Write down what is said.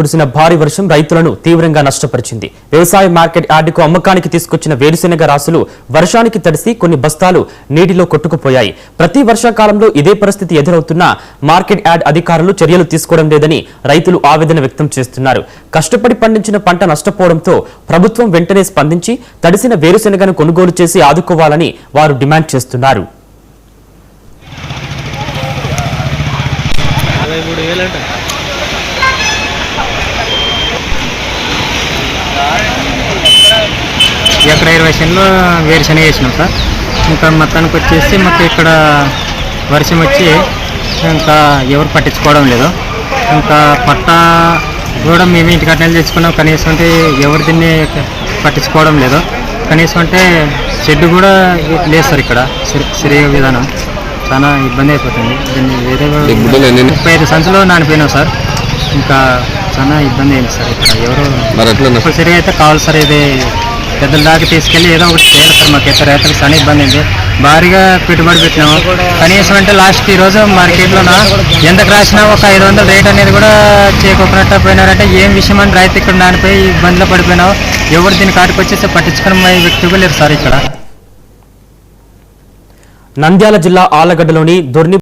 కురిసిన భారీ వర్షం రైతులను తీవ్రంగా నష్టపరిచింది. వ్యవసాయ మార్కెట్ యార్డుకు అమ్మకానికి తీసుకొచ్చిన వేరుశెనగ రాసులు వర్షానికి తడిసి కొన్ని బస్తాలు నీటిలో కొట్టుకుపోయాయి. ప్రతి వర్షాకాలంలో ఇదే పరిస్థితి ఎదురవుతున్నా మార్కెట్ యార్డ్ అధికారులు చర్యలు తీసుకోవడం లేదని రైతులు ఆవేదన వ్యక్తం చేస్తున్నారు. కష్టపడి పండించిన పంట నష్టపోవడంతో ప్రభుత్వం వెంటనే స్పందించి తడిసిన వేరుశెనగను కొనుగోలు చేసి ఆదుకోవాలని వారు డిమాండ్ చేస్తున్నారు. ఎక్కడ 20 సెంట్లు వేరుశెనగ వేసినాం సార్. ఇంకా మొత్తానికి వచ్చేసి మాకు ఇక్కడ వర్షం వచ్చి ఇంకా ఎవరు పట్టించుకోవడం లేదు. ఇంకా పట్ట కూడా మేము ఇంటి కట్టలు తెచ్చుకున్నాం, కనీసం అంటే ఎవరు దీన్ని పట్టించుకోవడం లేదు. కనీసం అంటే షెడ్ కూడా లేదు సార్. ఇక్కడ సిరియ విధానం చాలా ఇబ్బంది అయిపోతుంది. దీన్ని వేరే 35 సంచులు నానిపోయినాం సార్. ఇంకా చాలా ఇబ్బంది అయింది సార్. ఇక్కడ ఎవరు సరిగా అయితే కావాలి సార్. ఇది పెద్దల దాకా తీసుకెళ్ళి ఏదో ఒకటి చేయాలి సార్. మాకైతే రైతులకు చాలా ఇబ్బంది అయింది. భారీగా పెట్టుబడి పెట్టినాము. కనీసం అంటే లాస్ట్ ఈరోజు మార్కెట్లోన ఎంతకు రాసినా ఒక 500 రేట్ అనేది కూడా చేయకపోయినట్టు పోయినారంటే ఏం విషయం అని రైతు ఇక్కడ నానిపోయి ఇబ్బందిలో పడిపోయినావు. ఎవరు దీని కాటికి వచ్చేసి పట్టించుకునే వ్యక్తి లేరు సార్. ఇక్కడ నంద్యాల జిల్లా ఆళ్లగడ్డలోని దొర్ని